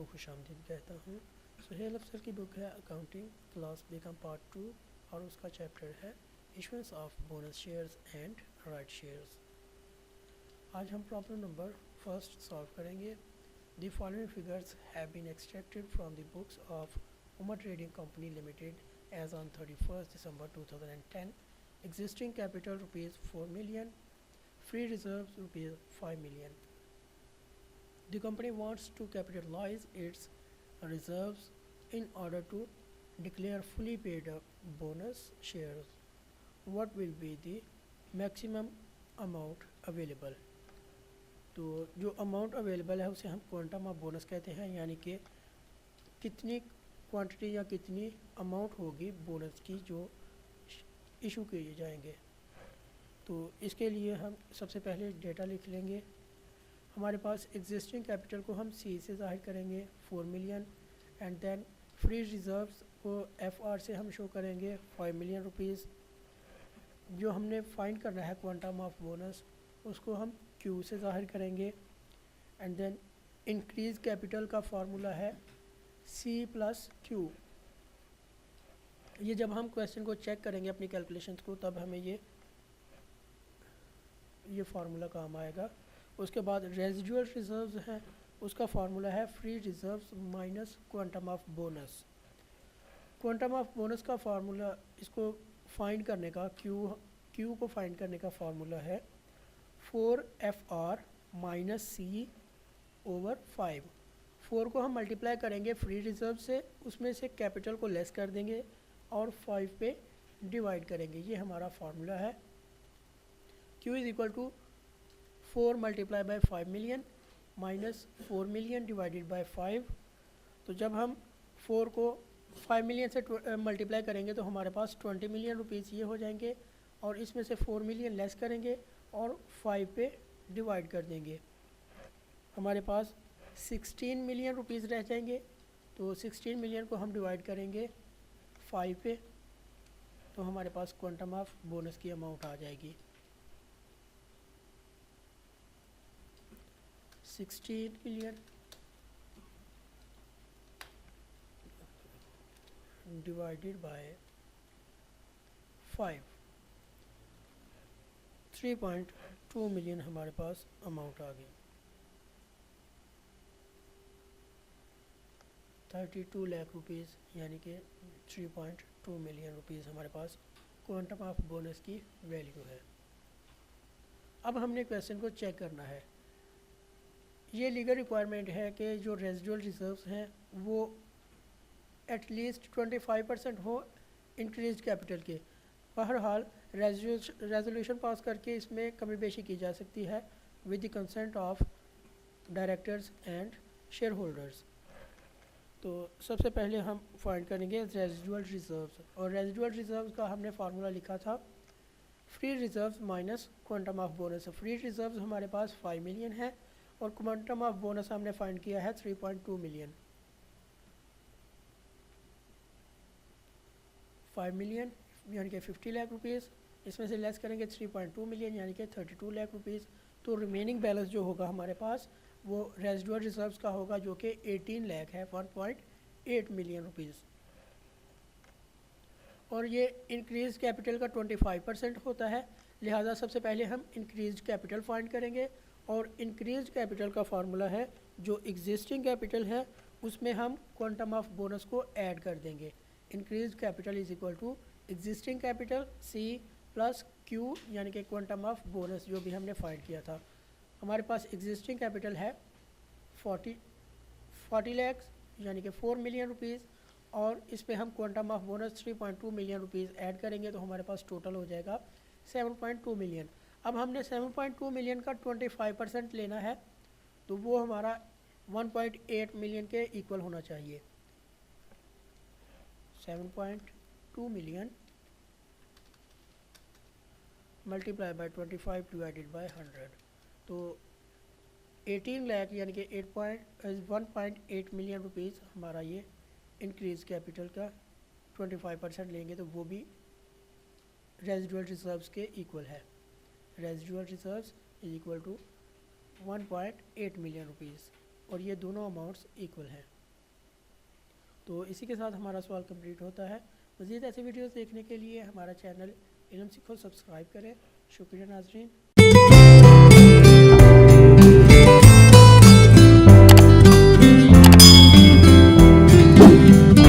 आपको खुशामदीद कहता हूँ। सुहेल अफसर की बुक है अकाउंटिंग क्लास बेगम पार्ट 2 और उसका चैप्टर है issuance of bonus shares and right shares. आज हम प्रॉब्लम नंबर फर्स्ट सॉल्व करेंगे। The following figures have been extracted from the books of Umar trading company limited as on 31st December 2010। Existing capital ₹4 million, free reserves ₹5 million. The company wants to capitalize its reserves in order to declare fully paid up bonus shares. What will be the maximum amount available? तो जो amount available है उसे हम quantum of bonus कहते हैं, यानी कि कितनी क्वांटिटी या कितनी अमाउंट होगी बोनस की जो इशू किए जाएंगे। तो इसके लिए हम सबसे पहले डेटा लिख लेंगे। हमारे पास एग्जिस्टिंग कैपिटल को हम सी से ज़ाहिर करेंगे 4 million, and then free reserves को FR से हम शो करेंगे 5 मिलियन रुपीज़। जो हमने फाइंड करना है क्वांटम ऑफ बोनस उसको हम Q से ज़ाहिर करेंगे, एंड देन इंक्रीज कैपिटल का फार्मूला है C + Q। ये जब हम क्वेश्चन को चेक करेंगे अपनी कैलकुलेशंस को तब हमें ये फार्मूला काम आएगा। उसके बाद रेजिडुअल रिजर्व्स हैं, उसका फार्मूला है free reserves minus quantum of bonus. Quantum of bonus का फार्मूला इसको फाइंड करने का क्यू को फाइंड करने का फार्मूला है 4FR - C/5। 4 को हम मल्टीप्लाई करेंगे फ्री रिजर्व से, उसमें से कैपिटल को लेस कर देंगे और 5 पे डिवाइड करेंगे। ये हमारा फार्मूला है। Q = 4 × 5 million minus 4 million divided by 5। तो जब हम 4 को 5 मिलियन से मल्टीप्लाई करेंगे तो हमारे पास 20 मिलियन रुपीज़ ये हो जाएंगे, और इसमें से 4 मिलियन लेस करेंगे और 5 पे डिवाइड कर देंगे। हमारे पास 16 मिलियन रुपीज़ रह जाएंगे। तो 16 मिलियन को हम डिवाइड करेंगे 5 पे, तो हमारे पास क्वांटम ऑफ बोनस की अमाउंट आ जाएगी 16 मिलियन डिवाइडेड बाय 5। 3.2 मिलियन हमारे पास अमाउंट आ गई। 32 लाख रुपीज़, यानी कि 3.2 मिलियन रुपीज़ हमारे पास क्वांटम ऑफ बोनस की वैल्यू है। अब हमने क्वेश्चन को चेक करना है। ये लीगल रिक्वायरमेंट है कि जो रेजिडुअल रिजर्व्स हैं वो एटलीस्ट 25% हो इंक्रीज कैपिटल के। बहरहाल रेजोल्यूशन पास करके इसमें कमी बेशी की जा सकती है with the consent of directors and share holders. तो सबसे पहले हम फाइंड करेंगे रेजिडुअल रिजर्व्स, और रेजिडुअल रिजर्व्स का हमने फार्मूला लिखा था free reserves minus quantum of bonus. Free reserves हमारे पास 5 मिलियन है और क्वांटम ऑफ बोनस हमने फाइंड किया है 3.2 मिलियन। 5 मिलियन यानी कि 50 लाख रुपीज़, इसमें से लेस करेंगे 3.2 मिलियन यानी कि 32 लाख रुपीज़। तो रिमेनिंग बैलेंस जो होगा हमारे पास वो रेजिडुअल रिजर्व्स का होगा जो कि 18 लाख है, 1.8 मिलियन रुपीज़। और ये इंक्रीज कैपिटल का 25% होता है, लिहाजा सबसे पहले हम इंक्रीज कैपिटल फाइंड करेंगे, और इंक्रीज कैपिटल का फार्मूला है जो एग्जिस्टिंग कैपिटल है उसमें हम क्वांटम ऑफ बोनस को ऐड कर देंगे। Increase capital = existing capital C + Q, यानी कि क्वांटम ऑफ बोनस जो भी हमने फाइंड किया था। हमारे पास एग्जिस्टिंग कैपिटल है 40 लाख यानी कि 4 मिलियन रुपीज़, और इस पे हम quantum of bonus 3.2 million rupees add करेंगे तो हमारे पास टोटल हो जाएगा 7.2 मिलियन। अब हमने 7.2 मिलियन का 25% लेना है, तो वो हमारा 1.8 मिलियन के इक्वल होना चाहिए। 7.2 million multiply by 25 divided by 100, तो 18 लाख यानी कि 1.8 मिलियन रुपीज़ हमारा ये इंक्रीज कैपिटल का 25% लेंगे तो वो भी रेजिडुअल रिजर्व्स के इक्वल है। रेजिडुअल रिजर्व्स = 1.8 मिलियन रुपीज़, और ये दोनों अमाउंट्स इक्वल हैं। तो इसी के साथ हमारा सवाल कंप्लीट होता है। मज़ीद ऐसे वीडियोस देखने के लिए हमारा चैनल इल्म सीखो सब्सक्राइब करें। शुक्रिया नाज़रीन।